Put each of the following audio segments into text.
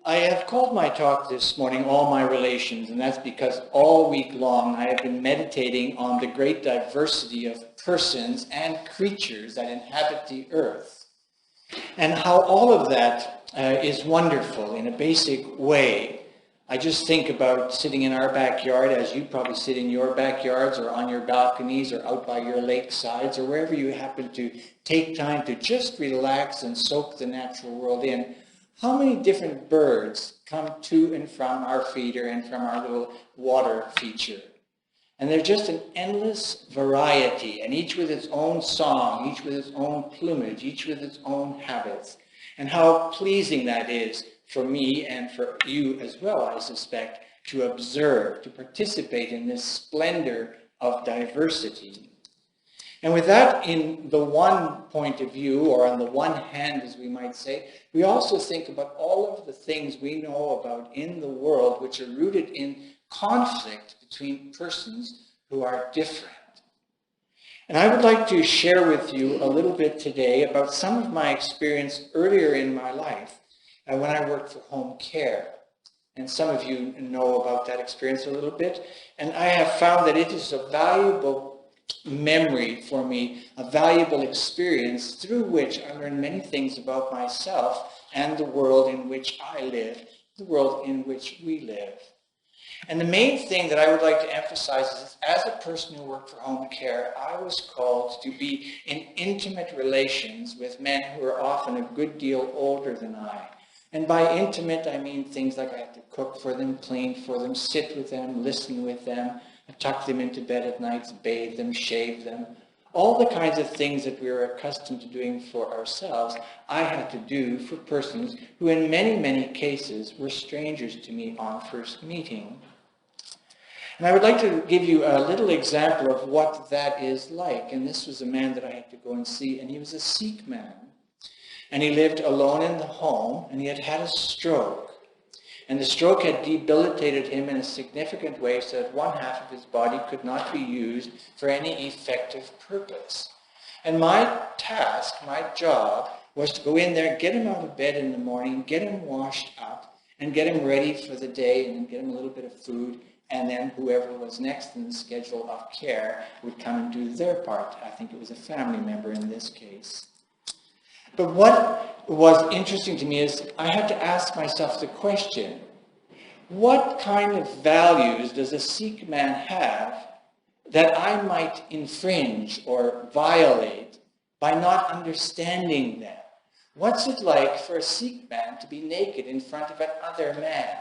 I have called my talk this morning All My Relations, and that's because all week long I have been meditating on the great diversity of persons and creatures that inhabit the earth, and how all of that is wonderful in a basic way. I just think about sitting in our backyard, as you probably sit in your backyards or on your balconies or out by your lakesides or wherever you happen to take time to just relax and soak the natural world in. How many different birds come to and from our feeder and from our little water feature? And they're just an endless variety, and each with its own song, each with its own plumage, each with its own habits. And how pleasing that is for me and for you as well, I suspect, to observe, to participate in this splendor of diversity. And with that in the one point of view, or on the one hand, as we might say, we also think about all of the things we know about in the world which are rooted in conflict between persons who are different. And I would like to share with you a little bit today about some of my experience earlier in my life when I worked for home care. And some of you know about that experience a little bit. And I have found that it is a valuable memory for me, a valuable experience through which I learned many things about myself and the world in which I live, the world in which we live. And the main thing that I would like to emphasize is, as a person who worked for home care, I was called to be in intimate relations with men who are often a good deal older than I. And by intimate, I mean things like I had to cook for them, clean for them, sit with them, listen with them, tuck them into bed at nights, bathe them, shave them. All the kinds of things that we are accustomed to doing for ourselves, I had to do for persons who in many, many cases were strangers to me on first meeting. And I would like to give you a little example of what that is like. And this was a man that I had to go and see, and he was a Sikh man. And he lived alone in the home, and he had had a stroke. And the stroke had debilitated him in a significant way so that one half of his body could not be used for any effective purpose. And my task, my job, was to go in there, get him out of bed in the morning, get him washed up, and get him ready for the day, and then get him a little bit of food, and then whoever was next in the schedule of care would come and do their part. I think it was a family member in this case. But what was interesting to me is I had to ask myself the question, what kind of values does a Sikh man have that I might infringe or violate by not understanding them? What's it like for a Sikh man to be naked in front of another man?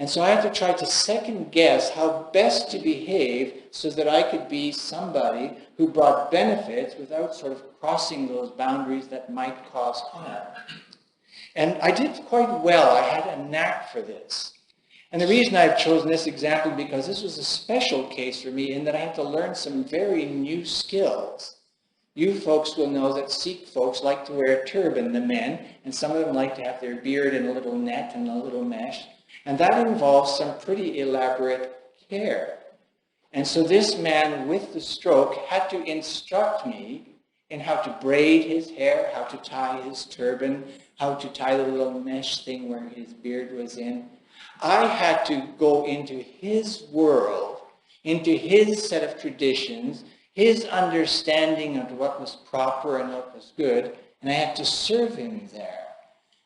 And so I had to try to second guess how best to behave so that I could be somebody who brought benefits without sort of crossing those boundaries that might cause harm. And I did quite well. I had a knack for this. And the reason I've chosen this example because this was a special case for me in that I had to learn some very new skills. You folks will know that Sikh folks like to wear a turban, the men, and some of them like to have their beard in a little net and a little mesh. And that involves some pretty elaborate care. And so this man with the stroke had to instruct me in how to braid his hair, how to tie his turban, how to tie the little mesh thing where his beard was in. I had to go into his world, into his set of traditions, his understanding of what was proper and what was good, and I had to serve him there.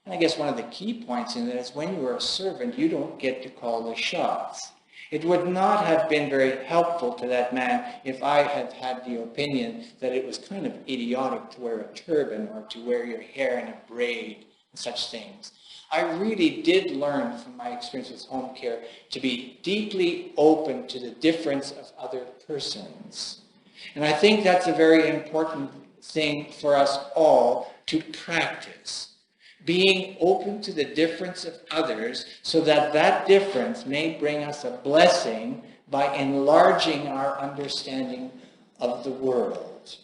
And I guess one of the key points in that is when you are a servant, you don't get to call the shots. It would not have been very helpful to that man if I had had the opinion that it was kind of idiotic to wear a turban or to wear your hair in a braid and such things. I really did learn from my experience with home care to be deeply open to the difference of other persons. And I think that's a very important thing for us all to practice. Being open to the difference of others so that that difference may bring us a blessing by enlarging our understanding of the world.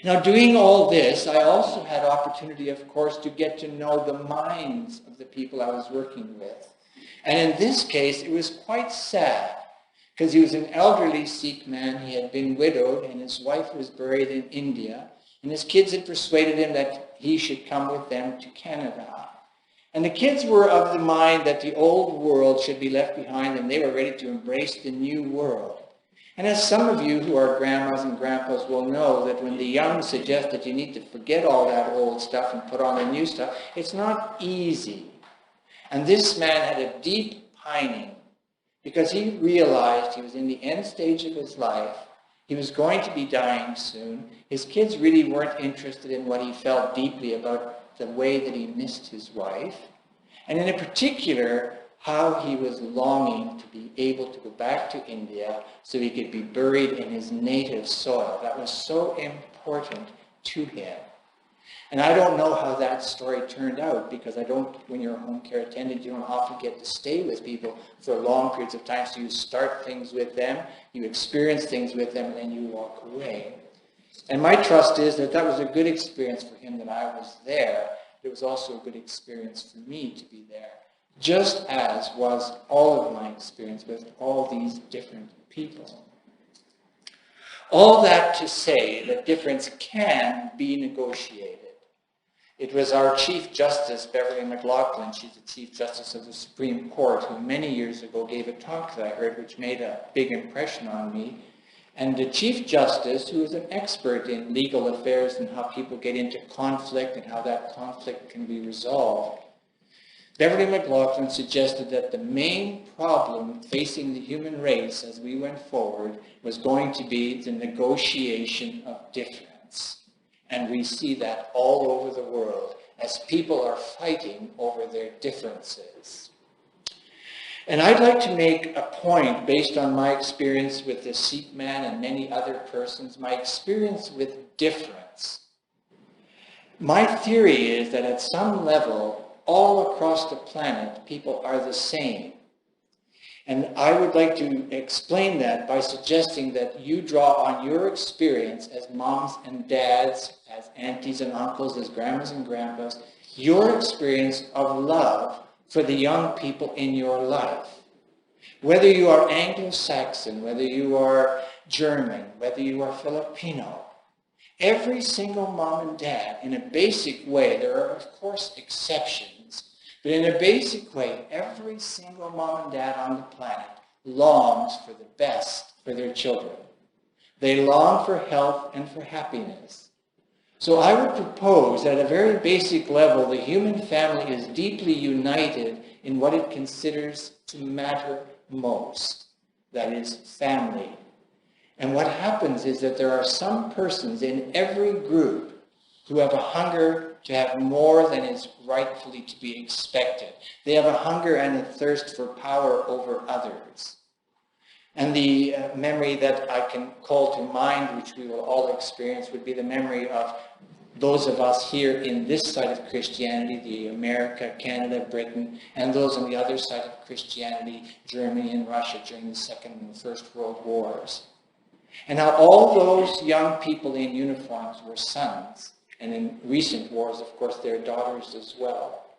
Now, doing all this, I also had opportunity, of course, to get to know the minds of the people I was working with. And in this case, it was quite sad because he was an elderly Sikh man. He had been widowed and his wife was buried in India. And his kids had persuaded him that he should come with them to Canada. And the kids were of the mind that the old world should be left behind and they were ready to embrace the new world. And as some of you who are grandmas and grandpas will know, that when the young suggest that you need to forget all that old stuff and put on the new stuff, it's not easy. And this man had a deep pining because he realized he was in the end stage of his life. He was going to be dying soon. His kids really weren't interested in what he felt deeply about the way that he missed his wife. And in particular, how he was longing to be able to go back to India so he could be buried in his native soil. That was so important to him. And I don't know how that story turned out, because when you're a home care attendant, you don't often get to stay with people for long periods of time. So you start things with them, you experience things with them, and then you walk away. And my trust is that that was a good experience for him that I was there. It was also a good experience for me to be there, just as was all of my experience with all these different people. All that to say that difference can be negotiated. It was our Chief Justice, Beverly McLaughlin, she's the Chief Justice of the Supreme Court, who many years ago gave a talk that I heard which made a big impression on me. And the Chief Justice, who is an expert in legal affairs and how people get into conflict and how that conflict can be resolved, Beverly McLaughlin suggested that the main problem facing the human race as we went forward was going to be the negotiation of difference. And we see that all over the world as people are fighting over their differences. And I'd like to make a point based on my experience with the Sikh man and many other persons, my experience with difference. My theory is that at some level, all across the planet, people are the same. And I would like to explain that by suggesting that you draw on your experience as moms and dads, as aunties and uncles, as grandmas and grandpas, your experience of love for the young people in your life. Whether you are Anglo-Saxon, whether you are German, whether you are Filipino, every single mom and dad, in a basic way, there are of course exceptions, but in a basic way, every single mom and dad on the planet longs for the best for their children. They long for health and for happiness. So I would propose that at a very basic level, the human family is deeply united in what it considers to matter most, that is, family. And what happens is that there are some persons in every group who have a hunger to have more than is rightfully to be expected. They have a hunger and a thirst for power over others. And the memory that I can call to mind, which we will all experience, would be the memory of those of us here in this side of Christianity, the America, Canada, Britain, and those on the other side of Christianity, Germany and Russia during the Second and the First World Wars. And how all those young people in uniforms were sons, and in recent wars, of course, their daughters as well.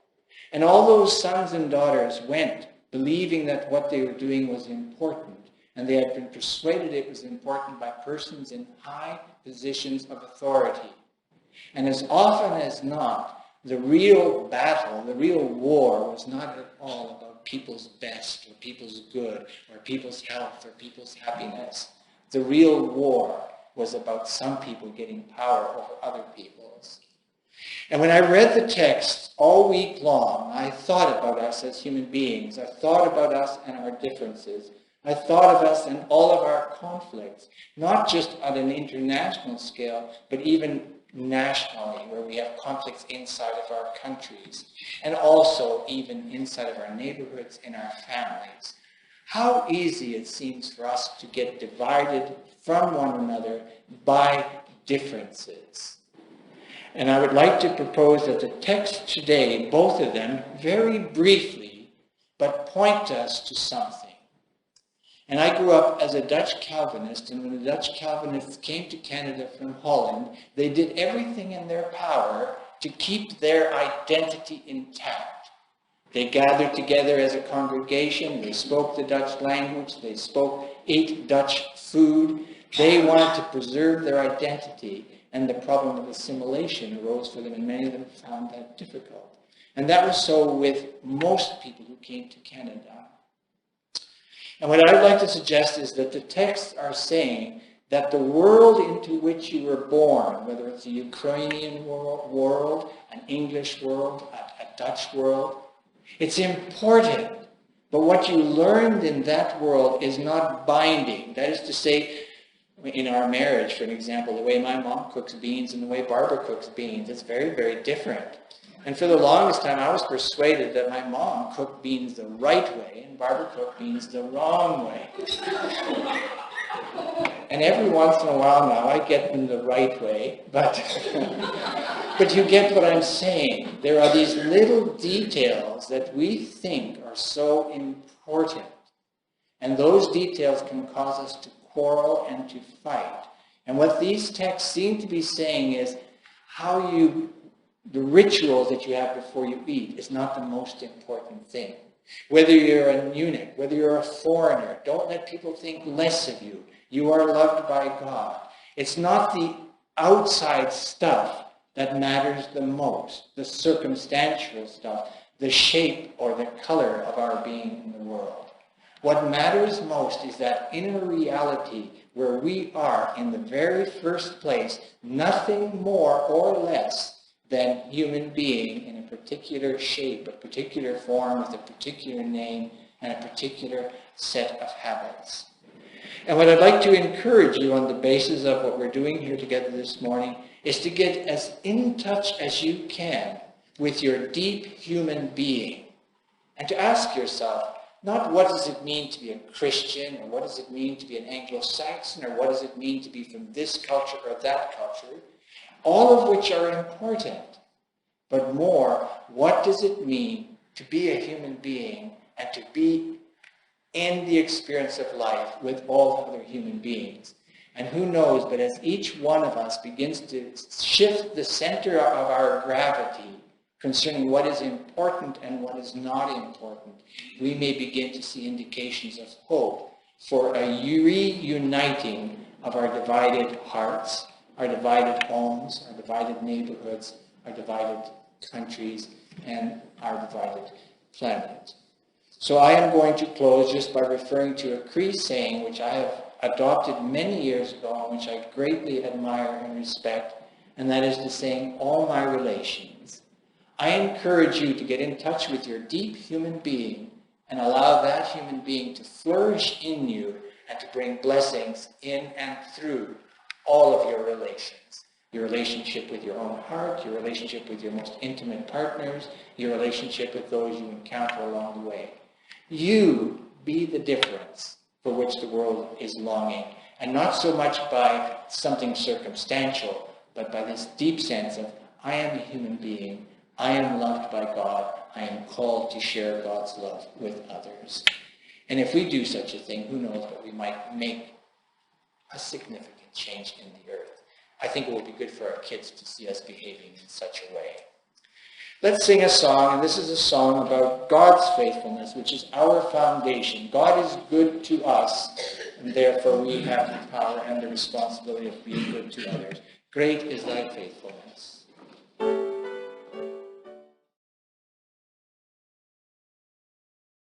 And all those sons and daughters went believing that what they were doing was important, and they had been persuaded it was important by persons in high positions of authority. And as often as not, the real battle, the real war was not at all about people's best or people's good or people's health or people's happiness. The real war was about some people getting power over other people's. And when I read the text all week long, I thought about us as human beings. I thought about us and our differences. I thought of us and all of our conflicts, not just on an international scale, but even nationally, where we have conflicts inside of our countries, and also even inside of our neighborhoods and our families. How easy it seems for us to get divided from one another by differences. And I would like to propose that the text today, both of them, very briefly, but point us to something. And I grew up as a Dutch Calvinist, and when the Dutch Calvinists came to Canada from Holland, they did everything in their power to keep their identity intact. They gathered together as a congregation, they spoke the Dutch language, they ate Dutch food. They wanted to preserve their identity, and the problem of assimilation arose for them, and many of them found that difficult. And that was so with most people who came to Canada. And what I'd like to suggest is that the texts are saying that the world into which you were born, whether it's a Ukrainian world, an English world, a Dutch world, it's important. But what you learned in that world is not binding. That is to say, in our marriage, for an example, the way my mom cooks beans and the way Barbara cooks beans, it's very, very different. And for the longest time, I was persuaded that my mom cooked beans the right way and Barbara cooked beans the wrong way. And every once in a while now, I get them the right way, but you get what I'm saying. There are these little details that we think are so important. And those details can cause us to quarrel and to fight. And what these texts seem to be saying is the rituals that you have before you eat is not the most important thing. Whether you're a eunuch, whether you're a foreigner, don't let people think less of you. You are loved by God. It's not the outside stuff that matters the most, the circumstantial stuff, the shape or the color of our being in the world. What matters most is that inner reality where we are in the very first place, nothing more or less than human being in a particular shape, a particular form, with a particular name, and a particular set of habits. And what I'd like to encourage you on the basis of what we're doing here together this morning is to get as in touch as you can with your deep human being and to ask yourself, not what does it mean to be a Christian, or what does it mean to be an Anglo-Saxon, or what does it mean to be from this culture or that culture, all of which are important, but more, what does it mean to be a human being and to be in the experience of life with all other human beings? And who knows, but as each one of us begins to shift the center of our gravity concerning what is important and what is not important, we may begin to see indications of hope for a reuniting of our divided hearts, our divided homes, our divided neighborhoods, our divided countries, and our divided planet. So I am going to close just by referring to a Cree saying which I have adopted many years ago and which I greatly admire and respect, and that is the saying, all my relations. I encourage you to get in touch with your deep human being and allow that human being to flourish in you and to bring blessings in and through all of your relations. Your relationship with your own heart, your relationship with your most intimate partners, your relationship with those you encounter along the way. You be the difference for which the world is longing, and not so much by something circumstantial, but by this deep sense of, I am a human being, I am loved by God, I am called to share God's love with others. And if we do such a thing, who knows, but we might make a significant change in the earth. I think it will be good for our kids to see us behaving in such a way. Let's sing a song, and this is a song about God's faithfulness, which is our foundation. God is good to us, and therefore we have the power and the responsibility of being good to others. Great is thy faithfulness.